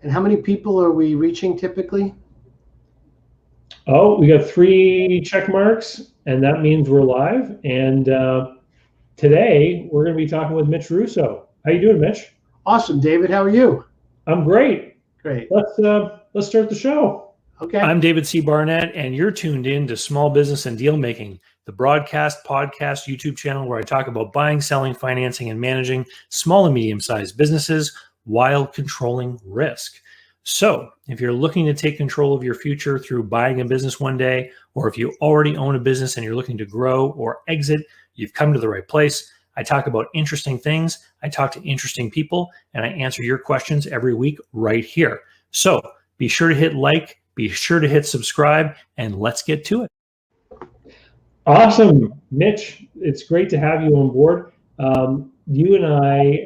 And how many people are we reaching typically? Oh, we got 3 check marks, and that means we're live. And today we're going to be talking with Mitch Russo. How you doing, Mitch? Awesome, David. How are you? I'm great. Great. Let's start the show. Okay. I'm David C. Barnett, and you're tuned in to Small Business and Deal Making, the broadcast, podcast, YouTube channel where I talk about buying, selling, financing, and managing small and medium-sized businesses while controlling risk. So if you're looking to take control of your future through buying a business one day, or if you already own a business and you're looking to grow or exit, you've come to the right place. I talk about interesting things, I talk to interesting people, and I answer your questions every week right here. So be sure to hit like, be sure to hit subscribe, and let's get to it. Awesome, Mitch. It's great to have you on board. You and I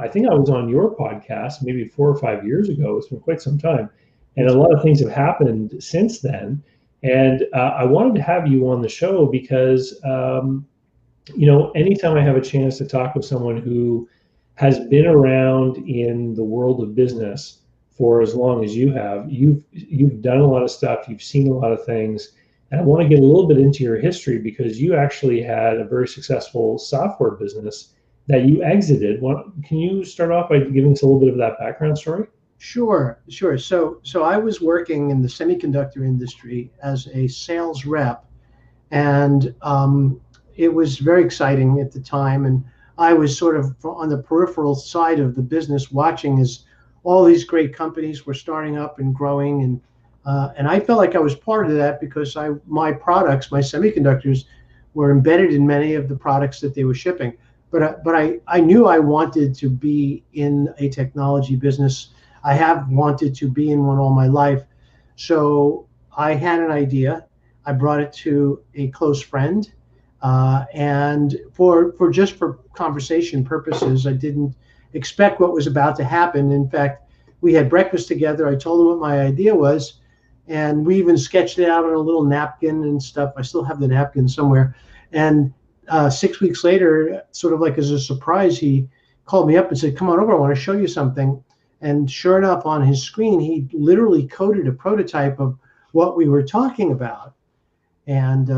think I was on your podcast maybe 4 or 5 years ago. It's been quite some time. And a lot of things have happened since then. And I wanted to have you on the show because, anytime I have a chance to talk with someone who has been around in the world of business for as long as you have, you've done a lot of stuff, you've seen a lot of things, and I want to get a little bit into your history because you actually had a very successful software business that you exited. Can you start off by giving us a little bit of that background story? Sure. So I was working in the semiconductor industry as a sales rep, and it was very exciting at the time. And I was sort of on the peripheral side of the business, watching as all these great companies were starting up and growing, and I felt like I was part of that because my products, my semiconductors, were embedded in many of the products that they were shipping. But I knew I wanted to be in a technology business. I have wanted to be in one all my life. So I had an idea. I brought it to a close friend, and for conversation purposes, I didn't expect what was about to happen. In fact, we had breakfast together. I told him what my idea was, and we even sketched it out on a little napkin and stuff. I still have the napkin somewhere. And 6 weeks later, sort of like as a surprise, he called me up and said, "Come on over, I want to show you something." And sure enough, on his screen, he literally coded a prototype of what we were talking about. And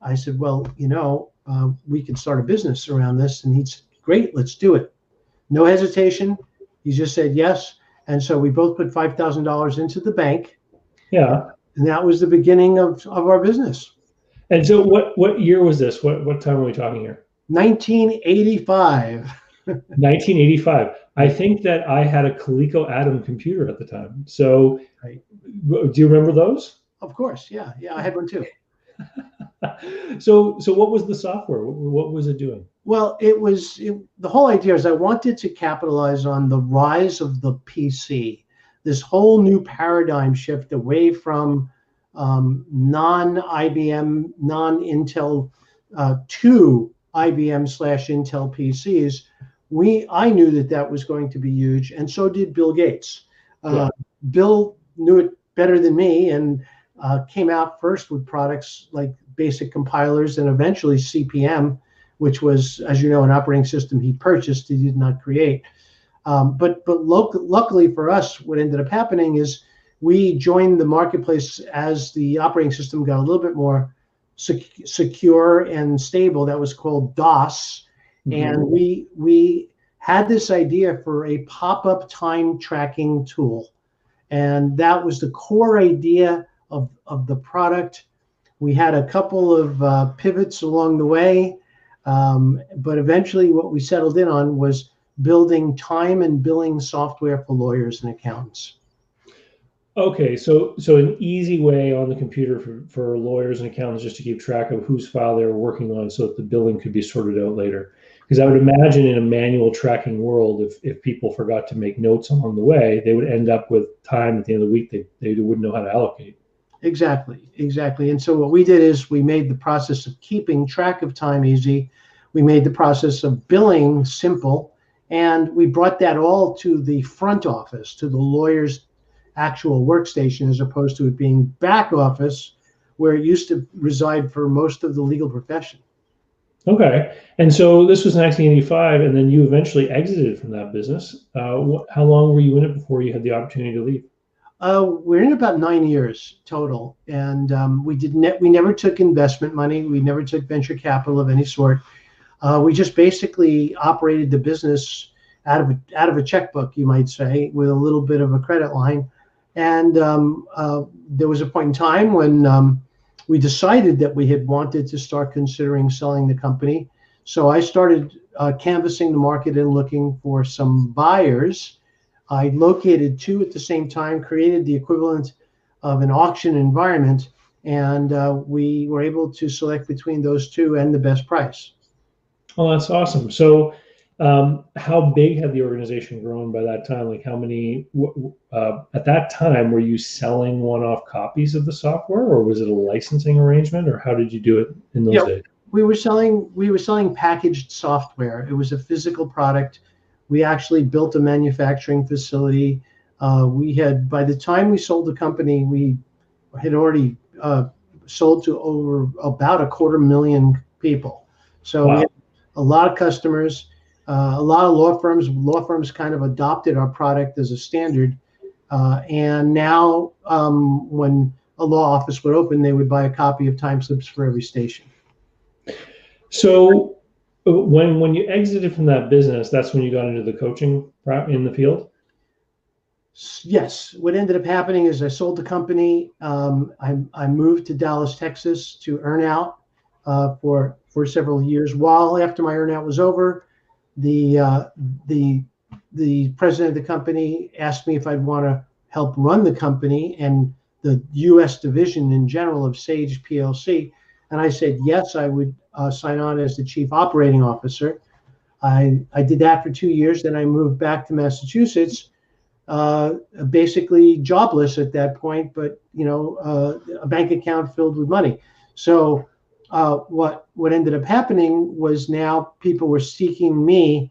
I said, "Well, we could start a business around this." And he said, "Great, let's do it." No hesitation. He just said yes. And so we both put $5,000 into the bank. Yeah. And that was the beginning of our business. And so what year was this? What time are we talking here? 1985. 1985. I think that I had a Coleco Atom computer at the time. So Right. Do you remember those? Of course. Yeah, I had one too. So what was the software? What was it doing? Well, the whole idea is I wanted to capitalize on the rise of the PC, this whole new paradigm shift away from non-IBM, non-Intel to IBM/Intel PCs. I knew that was going to be huge, and so did Bill Gates. Yeah. Bill knew it better than me, and came out first with products like basic compilers and eventually CP/M, which was, as you know, an operating system he purchased, he did not create. But luckily for us, what ended up happening is we joined the marketplace as the operating system got a little bit more secure and stable. That was called DOS. Mm-hmm. And we had this idea for a pop-up time tracking tool. And that was the core idea of the product. We had a couple of pivots along the way, but eventually what we settled in on was building time and billing software for lawyers and accountants. Okay, so an easy way on the computer for lawyers and accountants just to keep track of whose file they were working on so that the billing could be sorted out later. Because I would imagine in a manual tracking world, if people forgot to make notes along the way, they would end up with time at the end of the week they wouldn't know how to allocate. Exactly. And so what we did is we made the process of keeping track of time easy. We made the process of billing simple, and we brought that all to the front office, to the lawyer's actual workstation, as opposed to it being back office where it used to reside for most of the legal profession. Okay. And so this was 1985, and then you eventually exited from that business. How long were you in it before you had the opportunity to leave? We're in about 9 years total, and we never took investment money. We never took venture capital of any sort. We just basically operated the business out of a checkbook, you might say, with a little bit of a credit line. And there was a point in time when we decided that we had wanted to start considering selling the company. So I started canvassing the market and looking for some buyers. I located two at the same time, created the equivalent of an auction environment, and we were able to select between those two and the best price. Oh, that's awesome. So, how big had the organization grown by that time? Like, how many, at that time, were you selling one-off copies of the software, or was it a licensing arrangement, or how did you do it in those Yeah, days? we were selling packaged software. It was a physical product. We actually built a manufacturing facility. We had, by the time we sold the company, we had already sold to over about 250,000 people. So we Wow. had a lot of customers, a lot of law firms. Law firms kind of adopted our product as a standard. And now, when a law office would open, they would buy a copy of time slips for every station. So, when you exited from that business, that's when you got into the coaching in the field? Yes, what ended up happening is I sold the company. I moved to Dallas, Texas, to earn out for several years. While after my earn out was over, the uh, the the president of the company asked me if I'd want to help run the company and the U.S. division in general of Sage PLC, and I said yes, I would sign on as the chief operating officer. I did that for 2 years. Then I moved back to Massachusetts, uh, basically jobless at that point, but a bank account filled with money. So what ended up happening was now people were seeking me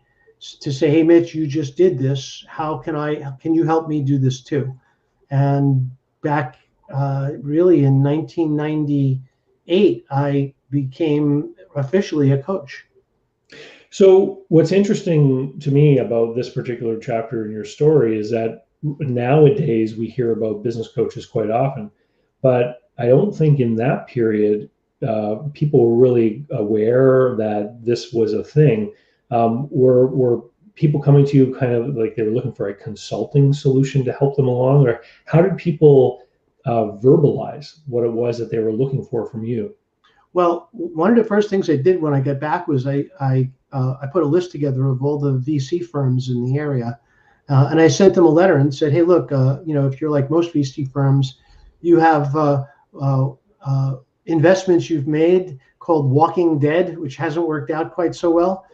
to say, "Hey, Mitch, you just did this. Can you help me do this too?" And back really in 1998, I became officially a coach. So, what's interesting to me about this particular chapter in your story is that nowadays we hear about business coaches quite often, but I don't think in that period people were really aware that this was a thing. Were people coming to you kind of like they were looking for a consulting solution to help them along, or how did people verbalize what it was that they were looking for from you? Well, one of the first things I did when I got back was I put a list together of all the VC firms in the area, and I sent them a letter and said, "Hey, look, if you're like most VC firms, you have uh, investments you've made called Walking Dead, which hasn't worked out quite so well.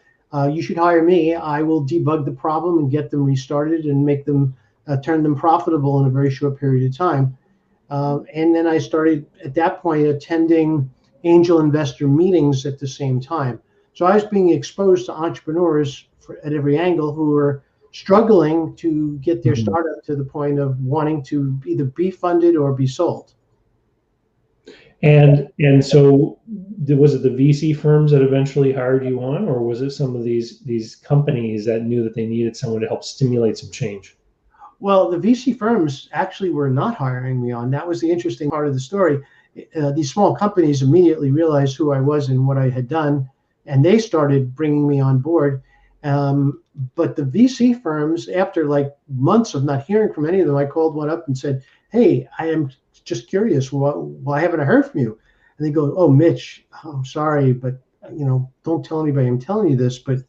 You should hire me. I will debug the problem and get them restarted and make them turn them profitable in a very short period of time." And then I started at that point attending angel investor meetings at the same time. So I was being exposed to entrepreneurs at every angle who were struggling to get their Mhm. startup to the point of wanting to either be funded or be sold. And so was it the VC firms that eventually hired you on, or was it some of these companies that knew that they needed someone to help stimulate some change? Well, the VC firms actually were not hiring me on. That was the interesting part of the story. These small companies immediately realized who I was and what I had done, and they started bringing me on board. Um, but the VC firms, after like months of not hearing from any of them, I called one up and said, "Hey, I am just curious. Why haven't I heard from you?" And they go, "Oh, Mitch, I'm sorry, but don't tell anybody I'm telling you this, but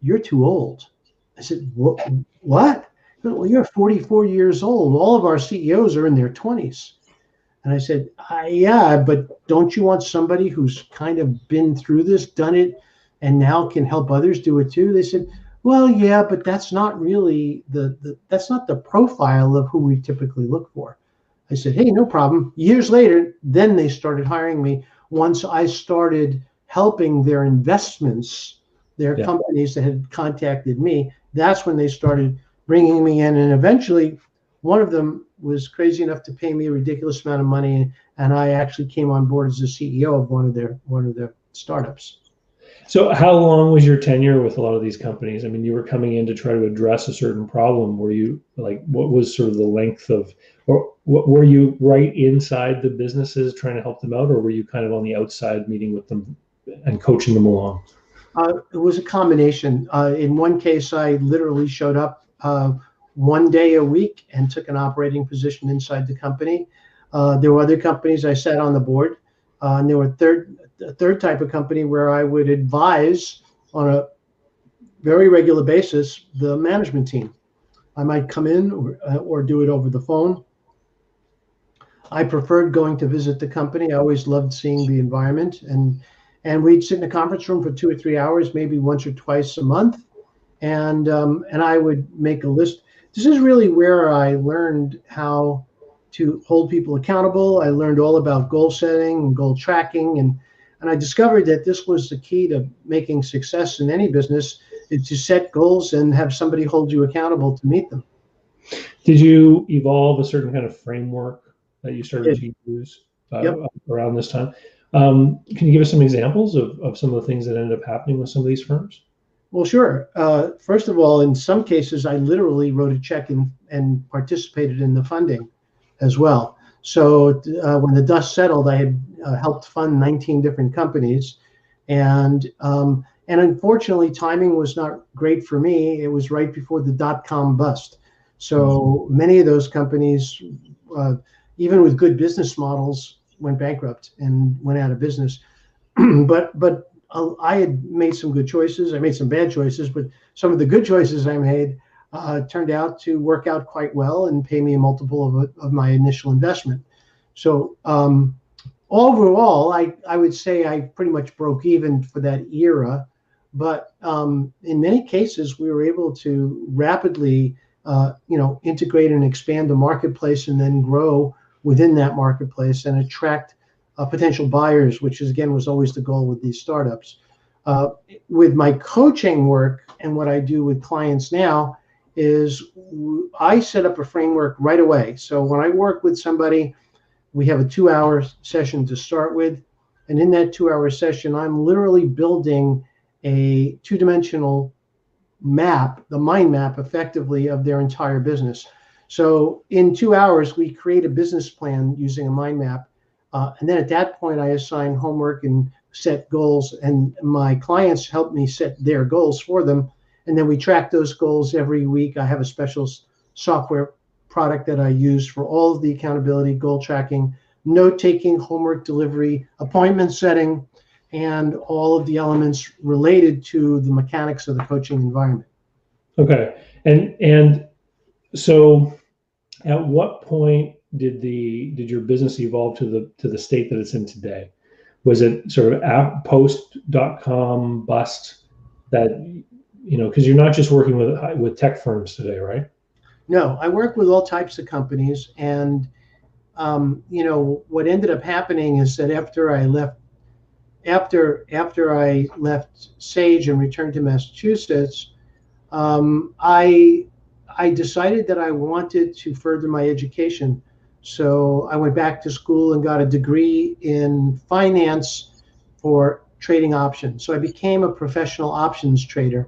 you're too old." I said, "What? What?" "Well, you're 44 years old. All of our CEOs are in their 20s." And I said, "Yeah, but don't you want somebody who's kind of been through this, done it, and now can help others do it too?" They said, "Well, yeah, but that's not really that's not the profile of who we typically look for." I said, "Hey, no problem." Years later, then they started hiring me once I started helping their investments, their Yeah. companies that had contacted me. That's when they started bringing me in. And eventually, one of them was crazy enough to pay me a ridiculous amount of money. And I actually came on board as the CEO of one of their startups. So how long was your tenure with a lot of these companies? I mean, you were coming in to try to address a certain problem. Were you like, what was sort of the length of, or what, were you right inside the businesses trying to help them out, or were you kind of on the outside meeting with them and coaching them along? It was a combination. In one case, I literally showed up 1 day a week and took an operating position inside the company. There were other companies I sat on the board, and there were a third type of company where I would advise on a very regular basis the management team. I might come in or do it over the phone. I preferred going to visit the company. I always loved seeing the environment, and we'd sit in a conference room for 2 or 3 hours, maybe once or twice a month, and I would make a list. This is really where I learned how to hold people accountable. I learned all about goal setting and goal tracking, and I discovered that this was the key to making success in any business, is to set goals and have somebody hold you accountable to meet them. Did you evolve a certain kind of framework that you started to use Yep. around this time? Can you give us some examples of some of the things that ended up happening with some of these firms? Well, sure. First of all, in some cases, I literally wrote a check and participated in the funding as well. So when the dust settled, I had helped fund 19 different companies, and unfortunately, timing was not great for me. It was right before the dot-com bust. So many of those companies, even with good business models, went bankrupt and went out of business. but I had made some good choices. I made some bad choices, but some of the good choices I made turned out to work out quite well and pay me a multiple of my initial investment. So overall, I would say I pretty much broke even for that era. But in many cases, we were able to rapidly, integrate and expand the marketplace, and then grow within that marketplace and attract potential buyers, which is, again, was always the goal with these startups. With my coaching work and what I do with clients now is I set up a framework right away. So when I work with somebody, we have a 2-hour session to start with. And in that 2-hour session, I'm literally building a 2-dimensional map, the mind map, effectively, of their entire business. So in 2 hours, we create a business plan using a mind map. And then at that point, I assign homework and set goals, and my clients help me set their goals for them. And then we track those goals every week. I have a special software product that I use for all of the accountability, goal tracking, note-taking, homework delivery, appointment setting, and all of the elements related to the mechanics of the coaching environment. Okay. And so at what point did your business evolve to the state that it's in today? Was it sort of post.com bust that, because you're not just working with tech firms today, right? No, I work with all types of companies, and what ended up happening is that after I left Sage and returned to Massachusetts, I decided that I wanted to further my education. So I went back to school and got a degree in finance for trading options. So I became a professional options trader,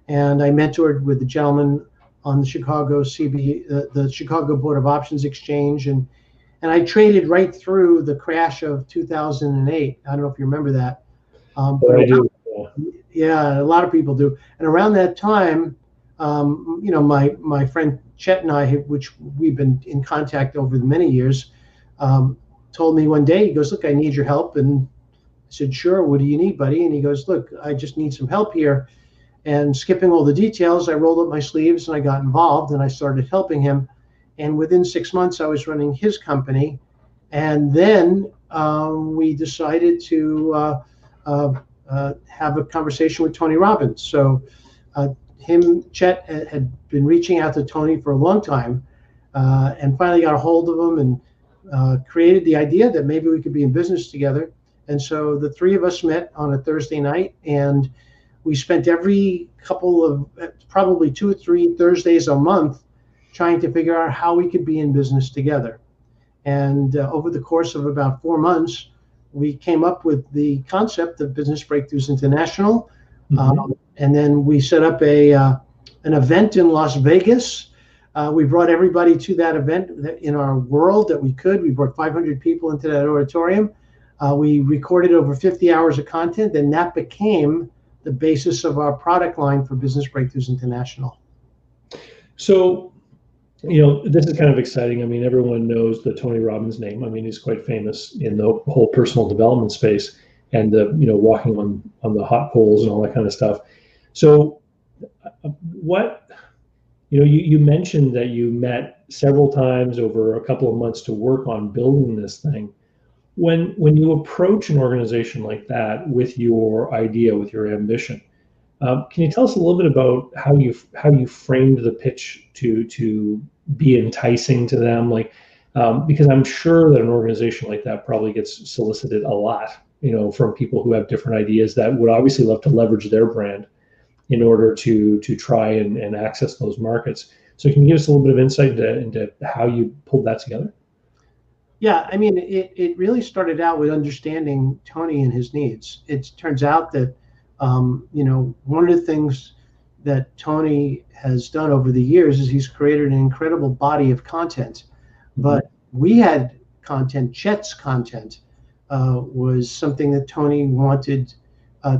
and I mentored with the gentleman on the Chicago the Chicago Board of Options Exchange, and I traded right through the crash of 2008. I don't know if you remember that. But I do. Yeah, a lot of people do. And around that time, my friend Chet and I, which we've been in contact over many years, told me one day, he goes, "Look, I need your help." And I said, "Sure, what do you need, buddy?" And he goes, "Look, I just need some help here." And skipping all the details, I rolled up my sleeves and I got involved and I started helping him. And within 6 months, I was running his company. And then we decided to have a conversation with Tony Robbins. So Chet had been reaching out to Tony for a long time, and finally got a hold of him and created the idea that maybe we could be in business together. And so the three of us met on a Thursday night, and we spent every couple of probably 2 or 3 Thursdays a month trying to figure out how we could be in business together. And over the course of about 4 months, we came up with the concept of Business Breakthroughs International. Mm-hmm. And then we set up an event in Las Vegas. We brought everybody to that event in our world that we could. We brought 500 people into that auditorium. We recorded over 50 hours of content, and that became the basis of our product line for Business Breakthroughs International. So, you know, this is kind of exciting. I mean, everyone knows the Tony Robbins name. I mean, he's quite famous in the whole personal development space and the, you know, walking on the hot coals and all that kind of stuff. So what, you know, you mentioned that you met several times over a couple of months to work on building this thing. When you approach an organization like that with your idea, with your ambition, can you tell us a little bit about how you framed the pitch to be enticing to them? Like, because I'm sure that an organization like that probably gets solicited a lot, you know, from people who have different ideas that would obviously love to leverage their brand in order to try and access those markets. So can you give us a little bit of insight into how you pulled that together? Yeah, I mean, it really started out with understanding Tony and his needs. It turns out that, you know, one of the things that Tony has done over the years is he's created an incredible body of content. But we had content, Chet's content was something that Tony wanted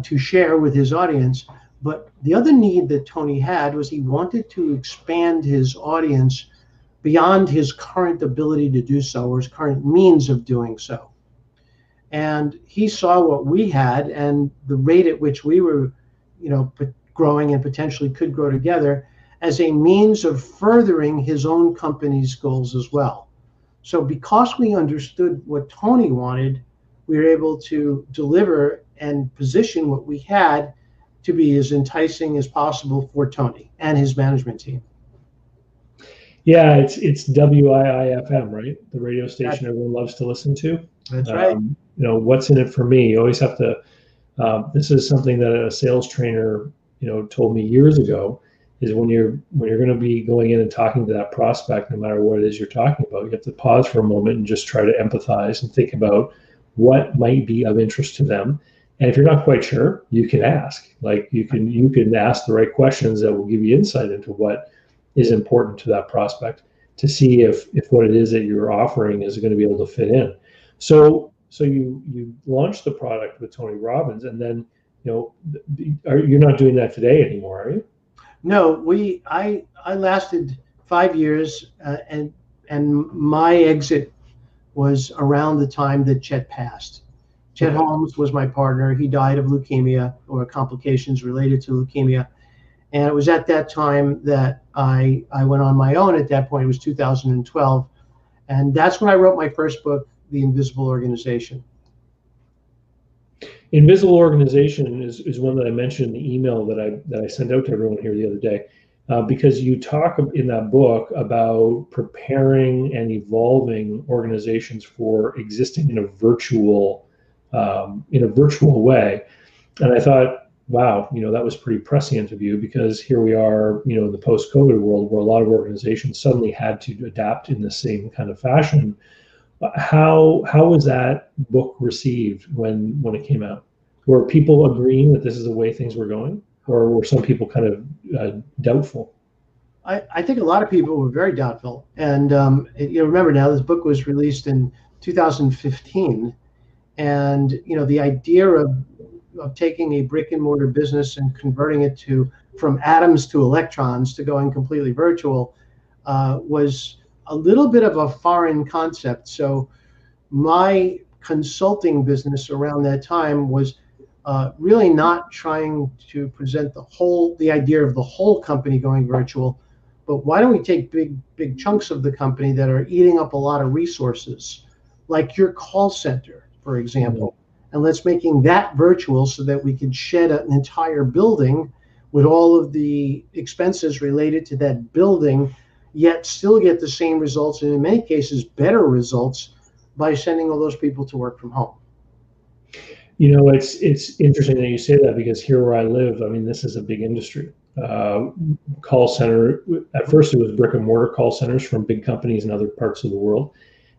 to share with his audience. But the other need that Tony had was he wanted to expand his audience beyond his current ability to do so, or his current means of doing so. And he saw what we had and the rate at which we were, you know, growing and potentially could grow together as a means of furthering his own company's goals as well. So because we understood what Tony wanted, we were able to deliver and position what we had to be as enticing as possible for Tony and his management team. Yeah, it's WIIFM, right? The radio station everyone loves to listen to. That's right. You know, what's in it for me? You always have to. This is something that a sales trainer, you know, told me years ago. Is when you're going to be going in and talking to that prospect, no matter what it is you're talking about, you have to pause for a moment and just try to empathize and think about what might be of interest to them. And if you're not quite sure, you can ask. Like you can ask the right questions that will give you insight into what is important to that prospect to see if what it is that you're offering is going to be able to fit in. So you launched the product with Tony Robbins, and then, you know, you're not doing that today anymore, are you? No, I lasted 5 years, and my exit was around the time that Chet passed. Chet Holmes was my partner. He died of leukemia or complications related to leukemia. And it was at that time that I went on my own. At that point, it was 2012. And that's when I wrote my first book, The Invisible Organization. Invisible Organization is one that I mentioned in the email that I sent out to everyone here the other day, because you talk in that book about preparing and evolving organizations for existing in a virtual way. And I thought, wow, you know, that was pretty prescient of you, because here we are, you know, in the post-COVID world where a lot of organizations suddenly had to adapt in the same kind of fashion. How was that book received when it came out? Were people agreeing that this is the way things were going, or were some people kind of doubtful? I think a lot of people were very doubtful. And you know, remember now, this book was released in 2015, and you know, the idea of taking a brick and mortar business and converting it from atoms to electrons to going completely virtual was a little bit of a foreign concept. So my consulting business around that time was really not trying to present the idea of the whole company going virtual, but why don't we take big chunks of the company that are eating up a lot of resources, like your call center, for example, and let's making that virtual so that we can shed an entire building with all of the expenses related to that building, yet still get the same results, and in many cases better results, by sending all those people to work from home. You know, it's interesting that you say that, because here where I live, I mean, this is a big industry. Call center, at first it was brick and mortar call centers from big companies in other parts of the world.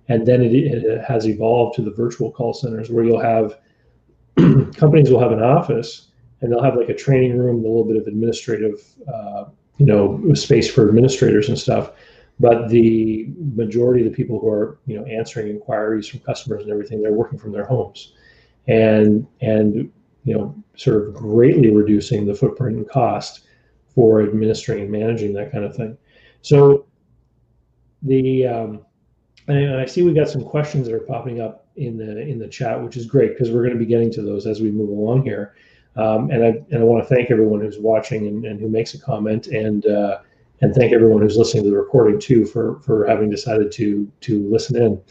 And then it has evolved to the virtual call centers where you'll have companies will have an office and they'll have like a training room, a little bit of administrative, space for administrators and stuff. But the majority of the people who are, answering inquiries from customers and everything, they're working from their homes, and sort of greatly reducing the footprint and cost for administering and managing that kind of thing. So and I see we got some questions that are popping up in the chat, which is great because we're going to be getting to those as we move along here. And I want to thank everyone who's watching and who makes a comment, and thank everyone who's listening to the recording too for having decided to listen in.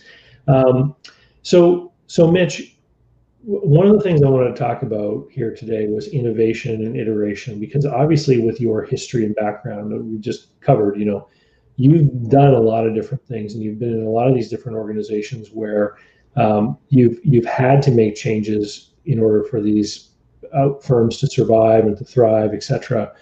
So Mitch, one of the things I wanted to talk about here today was innovation and iteration, because obviously with your history and background that we just covered, you've done a lot of different things, and you've been in a lot of these different organizations where you've had to make changes in order for these firms to survive and to thrive, etc.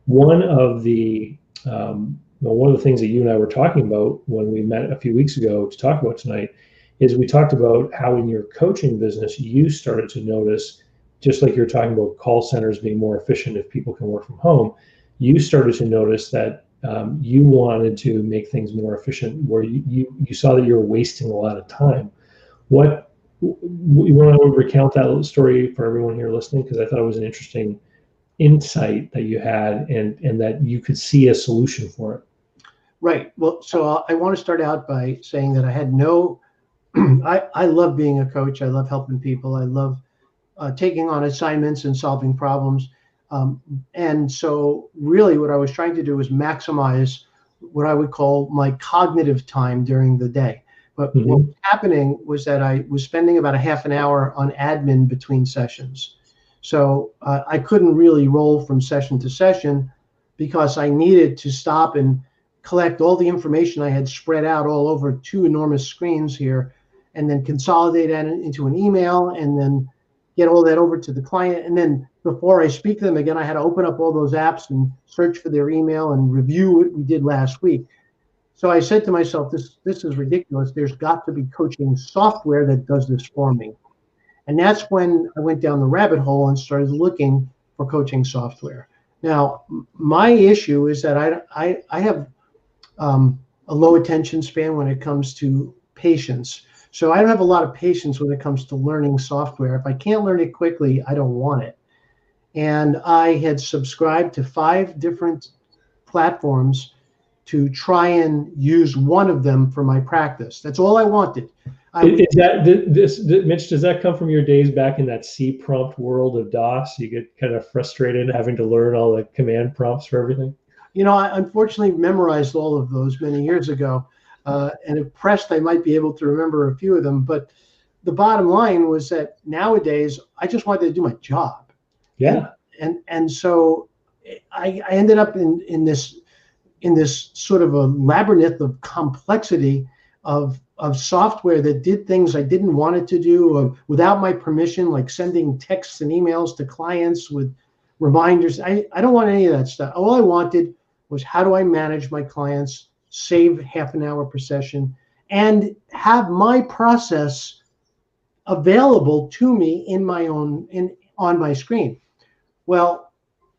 One of the things that you and I were talking about when we met a few weeks ago to talk about tonight is we talked about how in your coaching business you started to notice, just like you're talking about call centers being more efficient if people can work from home, you started to notice that you wanted to make things more efficient, where you saw that you were wasting a lot of time. You want to recount that little story for everyone here listening? Because I thought it was an interesting insight that you had, and that you could see a solution for it. Right. Well, so I want to start out by saying that I had I love being a coach. I love helping people. I love taking on assignments and solving problems. And so really what I was trying to do was maximize what I would call my cognitive time during the day. But what was happening was that I was spending about a half an hour on admin between sessions. So I couldn't really roll from session to session because I needed to stop and collect all the information I had spread out all over 2 enormous screens here, and then consolidate that into an email, and then get all that over to the client. And then before I speak to them again, I had to open up all those apps and search for their email and review what we did last week. So I said to myself, this is ridiculous. There's got to be coaching software that does this for me. And that's when I went down the rabbit hole and started looking for coaching software. Now, my issue is that I have a low attention span when it comes to patience. So I don't have a lot of patience when it comes to learning software. If I can't learn it quickly, I don't want it. And I had subscribed to 5 different platforms to try and use one of them for my practice. That's all I wanted. Mitch, does that come from your days back in that C prompt world of DOS? You get kind of frustrated having to learn all the command prompts for everything? I unfortunately memorized all of those many years ago. And if pressed, I might be able to remember a few of them. But the bottom line was that nowadays, I just wanted to do my job. Yeah. And so I ended up in this sort of a labyrinth of complexity of software that did things I didn't want it to do without my permission, like sending texts and emails to clients with reminders. I don't want any of that stuff. All I wanted was, how do I manage my clients, save half an hour per session, and have my process available to me on my screen. Well,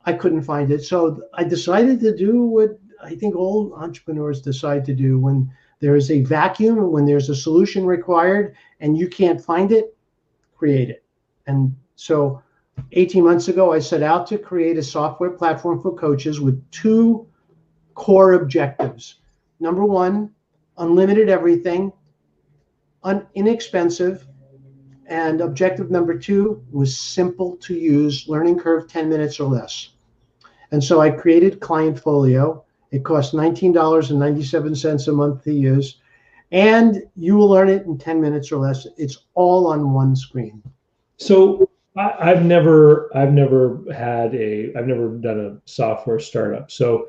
I couldn't find it. So I decided to do what I think all entrepreneurs decide to do when there is a vacuum, when there's a solution required and you can't find it, create it. And so 18 months ago, I set out to create a software platform for coaches with 2 core objectives. Number 1, unlimited everything, inexpensive. And objective number 2 was simple to use, learning curve 10 minutes or less. And so I created Clientfolio. It costs $19.97 a month to use, and you will learn it in 10 minutes or less. It's all on one screen. So I've never done a software startup. So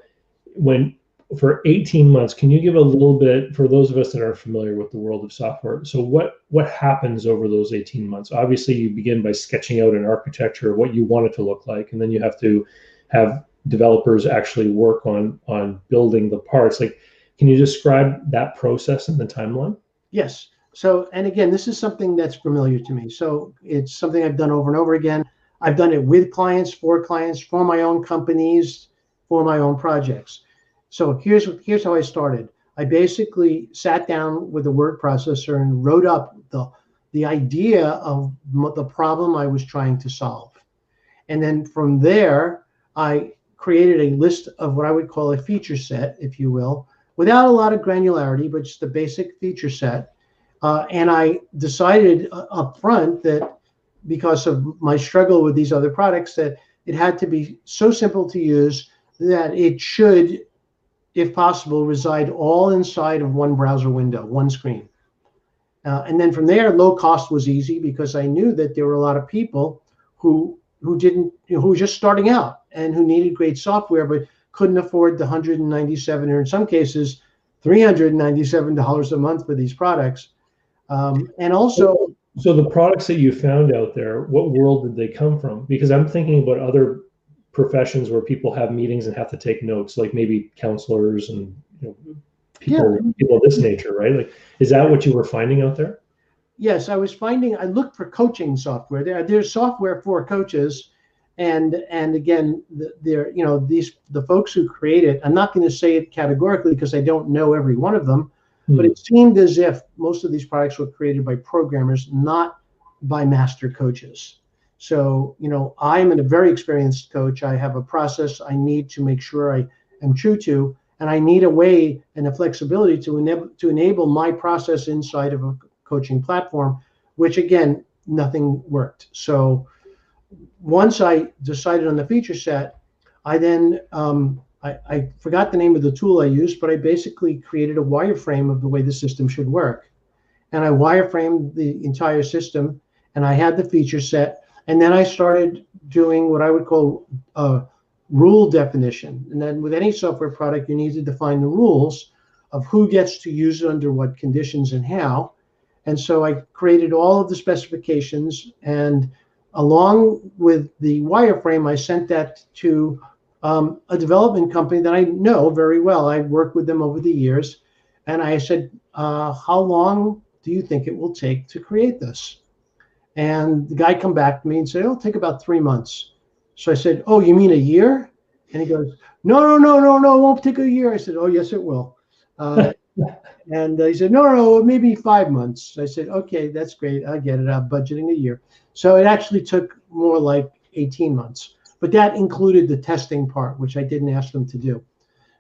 for 18 months, can you give a little bit for those of us that are familiar with the world of software? So what happens over those 18 months? Obviously, you begin by sketching out an architecture, what you want it to look like, and then you have to have developers actually work on building the parts. Like, can you describe that process and the timeline? Yes. So, and again, this is something that's familiar to me. So it's something I've done over and over again. I've done it with clients, for my own companies, for my own projects. So here's how I started. I basically sat down with a word processor and wrote up the idea of the problem I was trying to solve. And then from there, I created a list of what I would call a feature set, if you will, without a lot of granularity, but just a basic feature set. And I decided up front that because of my struggle with these other products, that it had to be so simple to use that it should, if possible, reside all inside of one browser window, one screen. And then from there, low cost was easy because I knew that there were a lot of people who didn't, who were just starting out and who needed great software but couldn't afford the $197 or in some cases $397 a month for these products. And also, so the products that you found out there, what world did they come from? Because I'm thinking about other professions where people have meetings and have to take notes, like maybe counselors and people of this nature, right? Like, is that what you were finding out there? Yes, I looked for coaching software. There's software for coaches, and again, the folks who create it. I'm not going to say it categorically because I don't know every one of them, but it seemed as if most of these products were created by programmers, not by master coaches. So, I'm a very experienced coach. I have a process I need to make sure I am true to, and I need a way and a flexibility to enable my process inside of a coaching platform, which again, nothing worked. So once I decided on the feature set, I then, I forgot the name of the tool I used, but I basically created a wireframe of the way the system should work. And I wireframed the entire system and I had the feature set. And then I started doing what I would call rule definition. And then with any software product, you need to define the rules of who gets to use it under what conditions and how. And so I created all of the specifications, and along with the wireframe, I sent that to a development company that I know very well. I worked with them over the years, and I said, how long do you think it will take to create this? And the guy come back to me and said, it'll take about 3 months. So I said, oh, you mean a year? And he goes, no, it won't take a year. I said, oh, yes, it will. And he said, no, maybe 5 months. I said, okay, that's great. I get it. I'm budgeting a year. So it actually took more like 18 months. But that included the testing part, which I didn't ask them to do.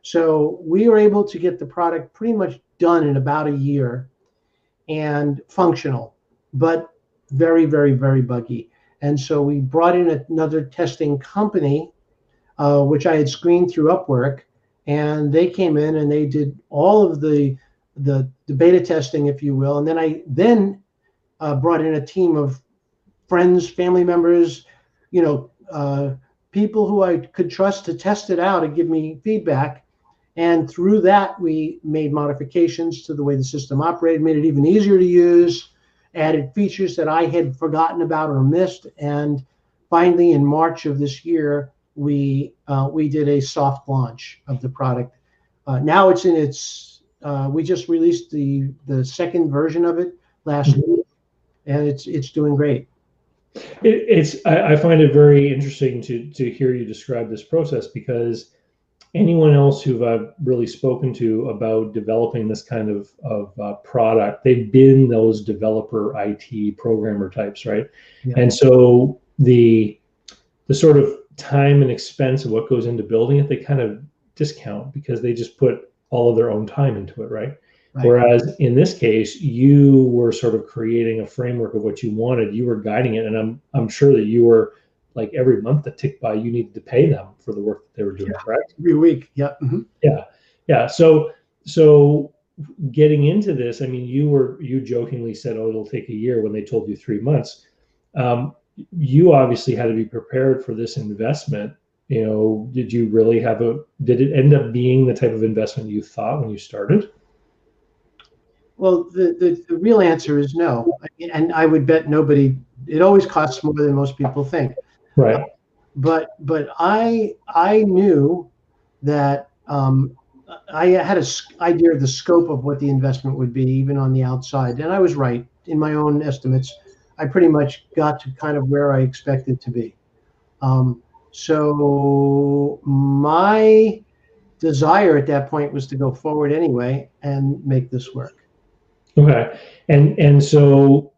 So we were able to get the product pretty much done in about a year and functional, but very, very, very buggy. And so we brought in another testing company, which I had screened through Upwork, and they came in and they did all of the beta testing, if you will. And then I brought in a team of friends, family members, people who I could trust to test it out and give me feedback. And through that, we made modifications to the way the system operated, made it even easier to use, added features that I had forgotten about or missed. And finally, in March of this year, we did a soft launch of the product. Now it's in its, we just released the second version of it last week, and it's doing great. I find it very interesting to hear you describe this process, because anyone else who I've really spoken to about developing this kind of product, they've been those developer IT programmer types, right? Yeah. And so the sort of time and expense of what goes into building it, they kind of discount because they just put all of their own time into it, right? Whereas in this case, you were sort of creating a framework of what you wanted. You were guiding it, and I'm sure that you were, like, every month that ticked by, you needed to pay them for the work that they were doing, correct? Every week, yeah. Mm-hmm. Yeah. So getting into this, I mean, you jokingly said, "Oh, it'll take a year," when they told you 3 months. You obviously had to be prepared for this investment. Did you really did it end up being the type of investment you thought when you started? Well, the real answer is no. And I would bet nobody, it always costs more than most people think. Right. But I knew that I had idea of the scope of what the investment would be, even on the outside, and I was right in my own estimates. I pretty much got to kind of where I expected to be. So my desire at that point was to go forward anyway and make this work. Okay, and so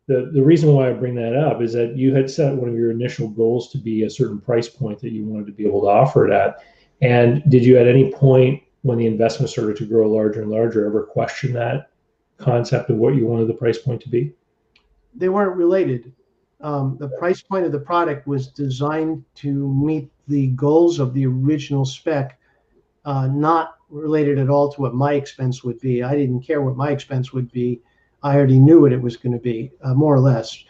the reason why I bring that up is that you had set one of your initial goals to be a certain price point that you wanted to be able to offer it at. And did you at any point when the investment started to grow larger and larger ever question that concept of what you wanted the price point to be? They weren't related. The price point of the product was designed to meet the goals of the original spec, not related at all to what my expense would be. I didn't care what my expense would be. I already knew what it was going to be, more or less.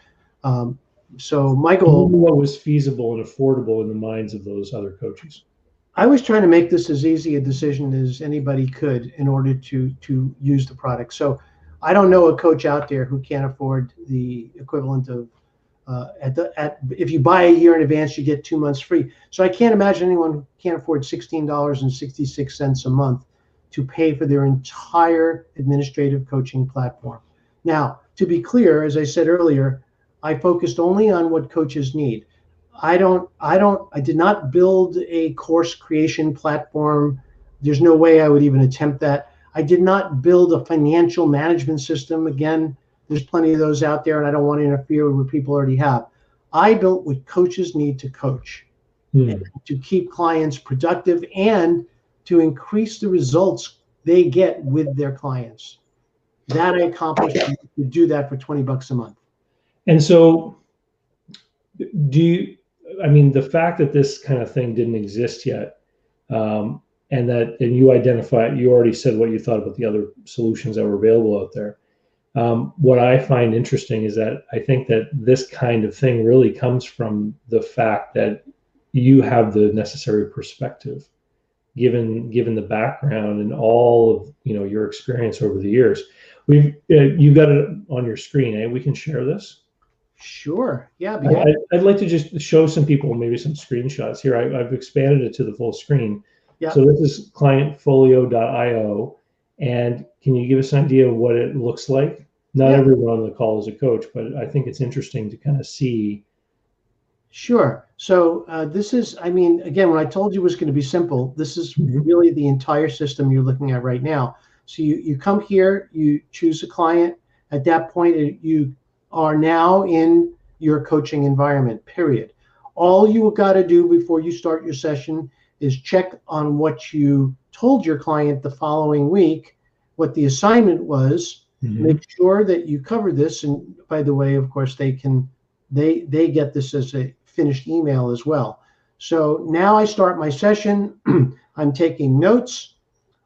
So my goal, what was feasible and affordable in the minds of those other coaches? I was trying to make this as easy a decision as anybody could in order to use the product. So I don't know a coach out there who can't afford the equivalent of if you buy a year in advance, you get 2 months free. So I can't imagine anyone who can't afford $16.66 a month to pay for their entire administrative coaching platform. Now, to be clear, as I said earlier, I focused only on what coaches need. I did not build a course creation platform. There's no way I would even attempt that. I did not build a financial management system. Again, there's plenty of those out there, and I don't want to interfere with what people already have. I built what coaches need to coach, and to keep clients productive and to increase the results they get with their clients. That I accomplished to do that for $20 a month. And so the fact that this kind of thing didn't exist yet, and you already said what you thought about the other solutions that were available out there. What I find interesting is that I think that this kind of thing really comes from the fact that you have the necessary perspective, given the background and all of your experience over the years. You've got it on your screen, eh? We can share this. Sure. Yeah. I'd like to just show some people maybe some screenshots here. I've expanded it to the full screen. Yeah. So this is clientfolio.io. And can you give us an idea of what it looks like? Not everyone on the call is a coach, but I think it's interesting to kind of see. Sure. So this is, again, when I told you it was going to be simple, this is really the entire system you're looking at right now. So you come here, you choose a client. At that point, you are now in your coaching environment, period. All you got to do before you start your session is check on what you told your client the following week, what the assignment was, make sure that you cover this. And by the way, of course, they get this as a finished email as well. So now I start my session. I'm taking notes.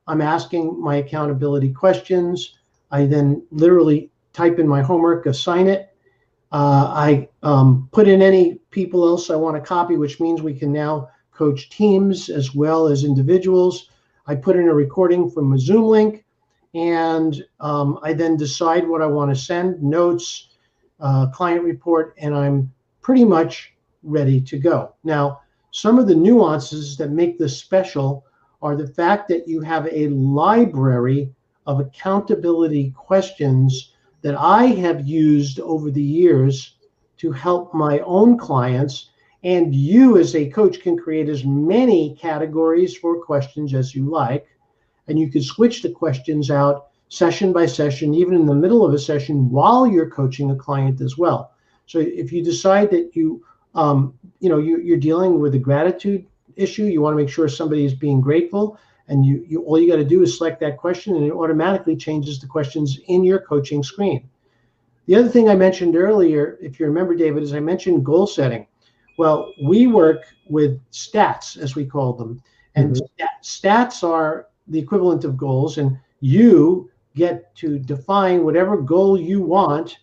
I'm asking my accountability questions. I then literally type in my homework, assign it. I put in any people else I want to copy, which means we can now coach teams as well as individuals. I put in a recording from a Zoom link, and I then decide what I want to send, notes, client report, and I'm pretty much ready to go. Now, some of the nuances that make this special are the fact that you have a library of accountability questions that I have used over the years to help my own clients. And you as a coach can create as many categories for questions as you like. And you can switch the questions out session by session, even in the middle of a session while you're coaching a client as well. So if you decide that you're dealing with a gratitude issue, you want to make sure somebody is being grateful, and all you got to do is select that question, and it automatically changes the questions in your coaching screen. The other thing I mentioned earlier, if you remember, David, is I mentioned goal setting. Well, we work with stats, as we call them, and stats are the equivalent of goals, and you get to define whatever goal you want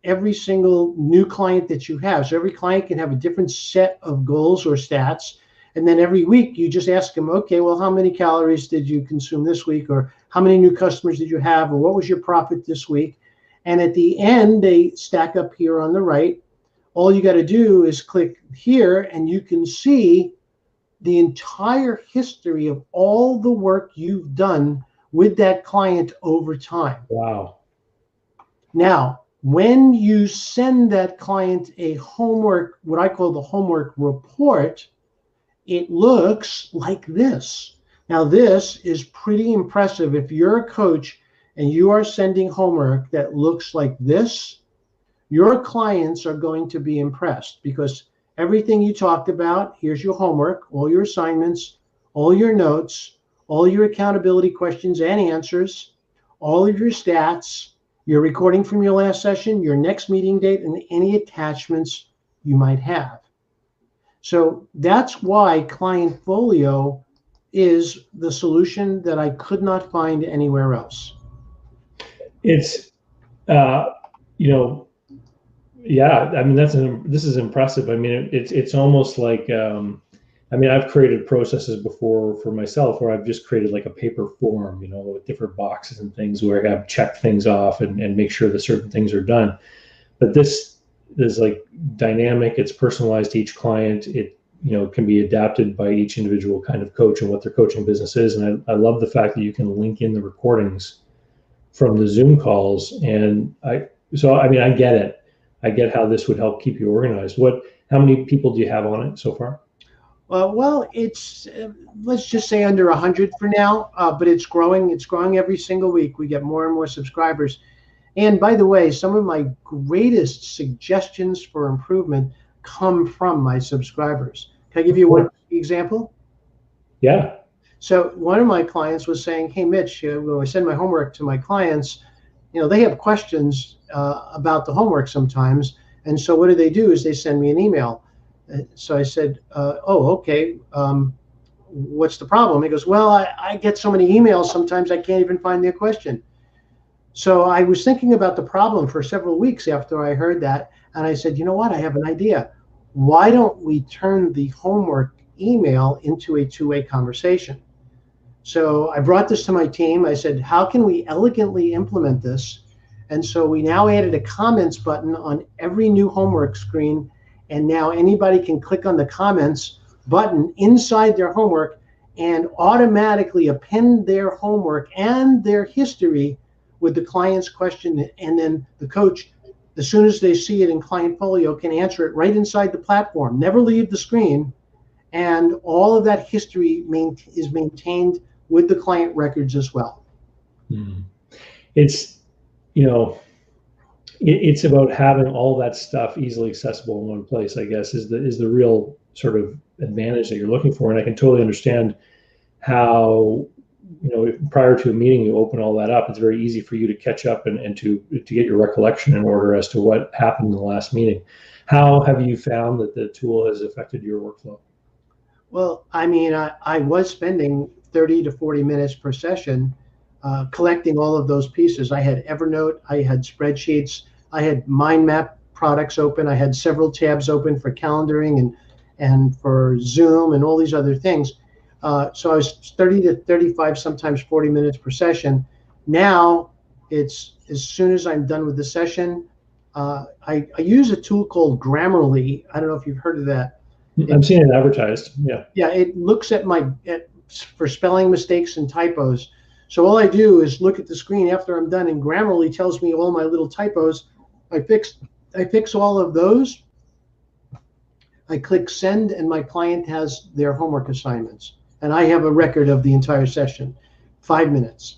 every single new client that you have. So every client can have a different set of goals or stats. And then every week you just ask them, okay, well, how many calories did you consume this week? Or how many new customers did you have? Or what was your profit this week? And at the end, they stack up here on the right. All you got to do is click here, and you can see the entire history of all the work you've done with that client over time. Wow. Now, when you send that client a homework, what I call the homework report, it looks like this. Now, this is pretty impressive. If you're a coach and you are sending homework that looks like this, your clients are going to be impressed, because everything you talked about, here's your homework, all your assignments, all your notes, all your accountability questions and answers, all of your stats, your recording from your last session, your next meeting date, and any attachments you might have. So that's why Clientfolio is the solution that I could not find anywhere else. It's, yeah, I mean, this is impressive. I mean, it's almost like, I mean, I've created processes before for myself where I've just created like a paper form, with different boxes and things where I've checked things off and make sure that certain things are done. But this is like dynamic, it's personalized to each client. It, can be adapted by each individual kind of coach and what their coaching business is. And I love the fact that you can link in the recordings from the Zoom calls. And I get it. I get how this would help keep you organized. How many people do you have on it so far? Well, it's let's just say under 100 for now, but it's growing. It's growing every single week. We get more and more subscribers. And by the way, some of my greatest suggestions for improvement come from my subscribers. Can I give you one example? Yeah. So one of my clients was saying, "Hey, Mitch, when I send my homework to my clients, they have questions about the homework sometimes. And so what do? Is they send me an email." So I said, "Oh, okay. What's the problem?" He goes, "Well, I get so many emails sometimes I can't even find their question." So I was thinking about the problem for several weeks after I heard that. And I said, "You know what? I have an idea. Why don't we turn the homework email into a two-way conversation?" So I brought this to my team. I said, "How can we elegantly implement this?" And so we now added a comments button on every new homework screen. And now anybody can click on the comments button inside their homework and automatically append their homework and their history with the client's question. And then the coach, as soon as they see it in Clientfolio, can answer it right inside the platform, never leave the screen. And all of that history is maintained with the client records as well. It's, it's about having all that stuff easily accessible in one place, I guess, is the real sort of advantage that you're looking for. And I can totally understand how, prior to a meeting, you open all that up. It's very easy for you to catch up and to get your recollection in order as to what happened in the last meeting. How have you found that the tool has affected your workflow? Well, I mean, I was spending 30 to 40 minutes per session collecting all of those pieces. I had Evernote, I had spreadsheets, I had mind map products open, I had several tabs open for calendaring and for Zoom and all these other things. So I was 30 to 35, sometimes 40 minutes per session. Now it's as soon as I'm done with the session, I use a tool called Grammarly. I don't know if you've heard of that. I'm seeing it advertised. Yeah. Yeah, it looks at for spelling mistakes and typos. So all I do is look at the screen after I'm done, and Grammarly tells me all my little typos. I fix all of those. I click send, and my client has their homework assignments. And I have a record of the entire session, 5 minutes.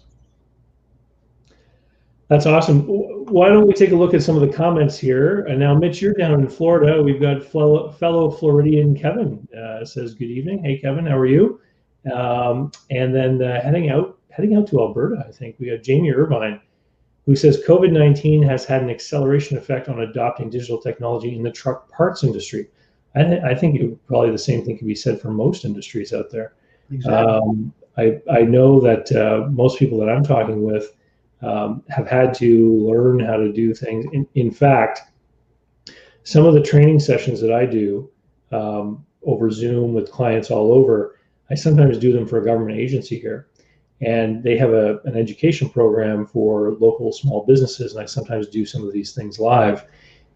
That's awesome. Why don't we take a look at some of the comments here? And now, Mitch, you're down in Florida. We've got fellow Floridian Kevin says, "Good evening. Hey, Kevin, how are you?" And then heading out to Alberta, I think we got Jamie Irvine, who says COVID-19 has had an acceleration effect on adopting digital technology in the truck parts industry. I think probably the same thing can be said for most industries out there. Exactly. I know that most people that I'm talking with have had to learn how to do things. In fact, some of the training sessions that I do over Zoom with clients all over, I sometimes do them for a government agency here. And they have an education program for local small businesses, and I sometimes do some of these things live.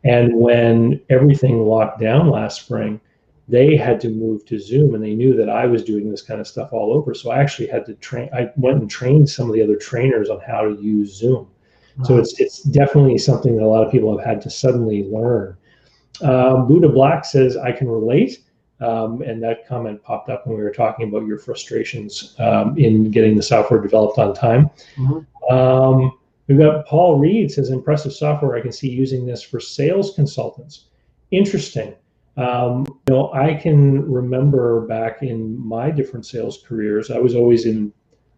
And when everything locked down last spring, they had to move to Zoom, and they knew that I was doing this kind of stuff all over. So I actually had to train. I went and trained some of the other trainers on how to use Zoom. So it's definitely something that a lot of people have had to suddenly learn. Buddha Black says, I can relate. And that comment popped up when we were talking about your frustrations in getting the software developed on time. We've got Paul Reed says, impressive software. I can see using this for sales consultants. Interesting. I can remember back in my different sales careers, I was always in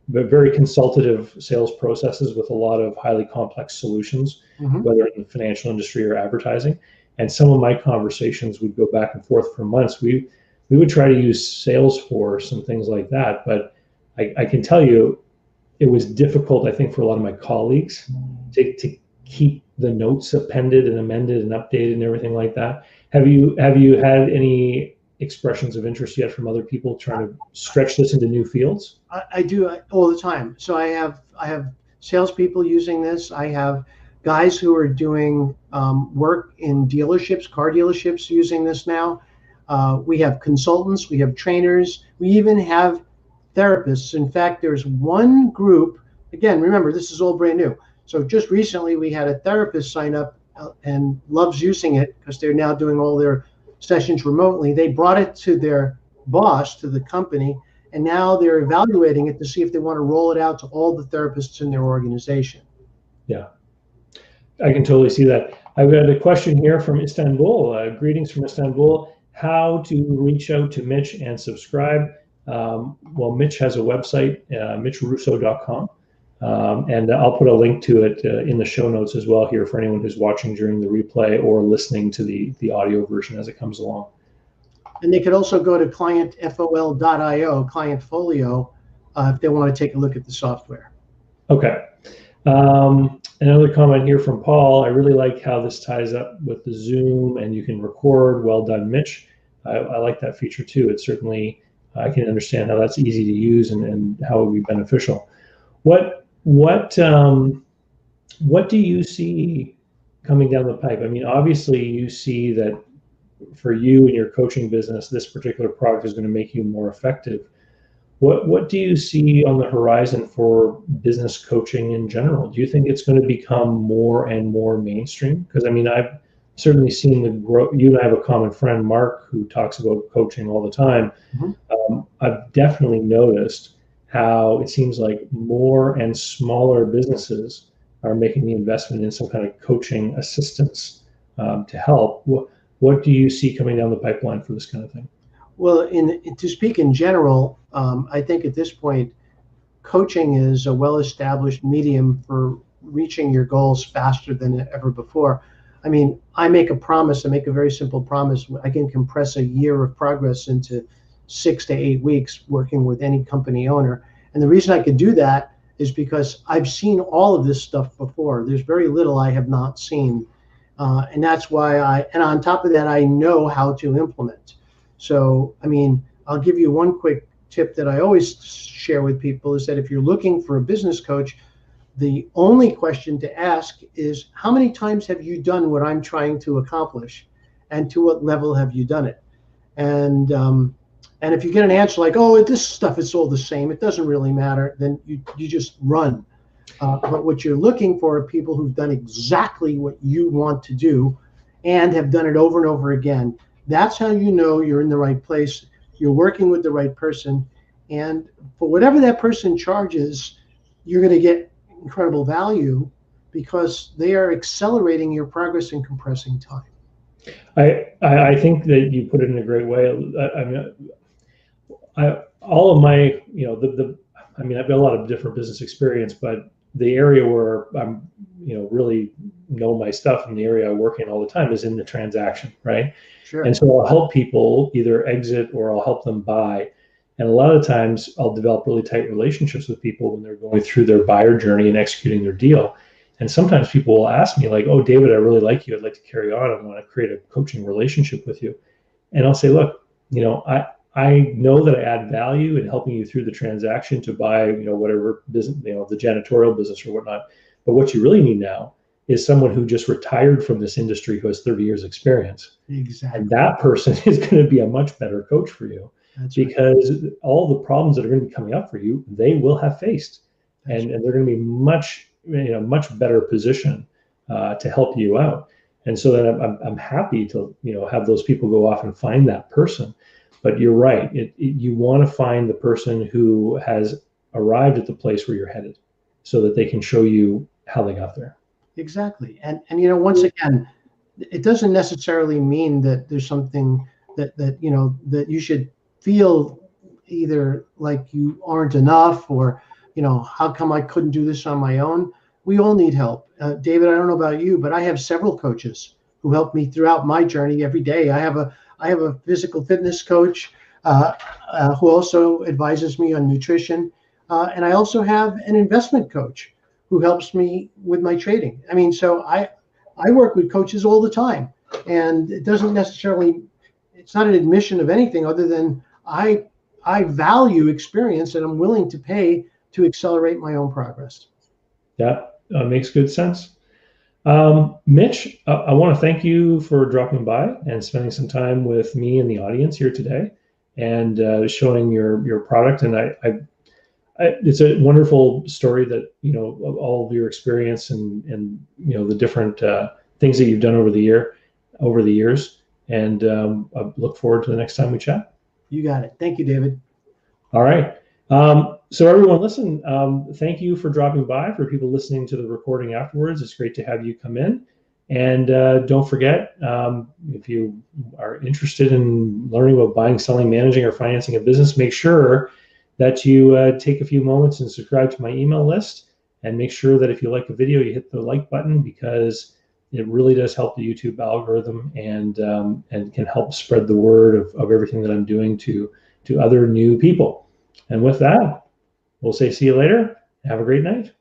very consultative sales processes with a lot of highly complex solutions, whether in the financial industry or advertising. And some of my conversations would go back and forth for months. We would try to use Salesforce and things like that, but I can tell you it was difficult, I think, for a lot of my colleagues to keep the notes appended and amended and updated and everything like that. Have you had any expressions of interest yet from other people trying to stretch this into new fields? I do all the time. So I have salespeople using this. I have guys who are doing work in dealerships, car dealerships, using this now. We have consultants, we have trainers, we even have therapists. In fact, there's one group, again, remember, this is all brand new. So just recently we had a therapist sign up and loves using it because they're now doing all their sessions remotely. They brought it to their boss, to the company, and now they're evaluating it to see if they want to roll it out to all the therapists in their organization. Yeah, I can totally see that. I've got a question here from Istanbul. Greetings from Istanbul. How to reach out to Mitch and subscribe? Well, Mitch has a website, mitchrusso.com. And I'll put a link to it in the show notes as well here for anyone who's watching during the replay or listening to the audio version as it comes along. And they could also go to clientfol.io, Clientfolio, if they want to take a look at the software. Okay. Another comment here from Paul. I really like how this ties up with the Zoom and you can record. Well done, Mitch. I like that feature too. It certainly, I can understand how that's easy to use and how it would be beneficial. What do you see coming down the pipe? I mean, obviously you see that for you and your coaching business, this particular product is going to make you more effective. What do you see on the horizon for business coaching in general? Do you think it's going to become more and more mainstream? Because I mean, I've certainly seen the growth. You and I have a common friend, Mark, who talks about coaching all the time. I've definitely noticed how it seems like more and smaller businesses are making the investment in some kind of coaching assistance to help. What do you see coming down the pipeline for this kind of thing? Well, to speak in general, I think at this point, coaching is a well-established medium for reaching your goals faster than ever before. I mean, I make a very simple promise. I can compress a year of progress into 6 to 8 weeks working with any company owner. And the reason I could do that is because I've seen all of this stuff before. There's very little I have not seen. And that's why and on top of that, I know how to implement. So, I mean, I'll give you one quick tip that I always share with people is that if you're looking for a business coach, the only question to ask is, how many times have you done what I'm trying to accomplish? And to what level have you done it? And if you get an answer like, oh, this stuff is all the same, it doesn't really matter, then you just run. But what you're looking for are people who've done exactly what you want to do and have done it over and over again. That's how you know you're in the right place, you're working with the right person, and for whatever that person charges, you're going to get incredible value because they are accelerating your progress and compressing time. I think that you put it in a great way. I mean, all of my, I mean, I've got a lot of different business experience, but the area where I'm, really know my stuff and the area I work in all the time is in the transaction, right? Sure. And so I'll help people either exit or I'll help them buy. And a lot of times I'll develop really tight relationships with people when they're going through their buyer journey and executing their deal. And sometimes people will ask me like, oh, David, I really like you. I'd like to carry on. I want to create a coaching relationship with you. And I'll say, look, I know that I add value in helping you through the transaction to buy, whatever business, the janitorial business or whatnot. But what you really need now is someone who just retired from this industry who has 30 years experience. Exactly. And that person is going to be a much better coach for you. That's because right. All the problems that are going to be coming up for you, they will have faced. That's and they're going to be much better position to help you out. And so then I'm happy to have those people go off and find that person. But you're right. You want to find the person who has arrived at the place where you're headed, so that they can show you how they got there. Exactly. And once again, it doesn't necessarily mean that there's something that you should feel either like you aren't enough, or how come I couldn't do this on my own. We all need help. David, I don't know about you, but I have several coaches who help me throughout my journey every day. I have a physical fitness coach who also advises me on nutrition. And I also have an investment coach who helps me with my trading. I mean, so I work with coaches all the time, and it doesn't necessarily, it's not an admission of anything other than I value experience, and I'm willing to pay to accelerate my own progress. That makes good sense. Mitch, I want to thank you for dropping by and spending some time with me and the audience here today, and showing your product. And it's a wonderful story that, of all of your experience and the different things that you've done over the years. And I look forward to the next time we chat. You got it. Thank you, David. All right. So everyone, listen, thank you for dropping by. For people listening to the recording afterwards, it's great to have you come in. And don't forget, if you are interested in learning about buying, selling, managing, or financing a business, make sure that you take a few moments and subscribe to my email list. And make sure that if you like a video, you hit the like button, because it really does help the YouTube algorithm, and can help spread the word of everything that I'm doing to other new people. And with that, we'll say see you later. Have a great night.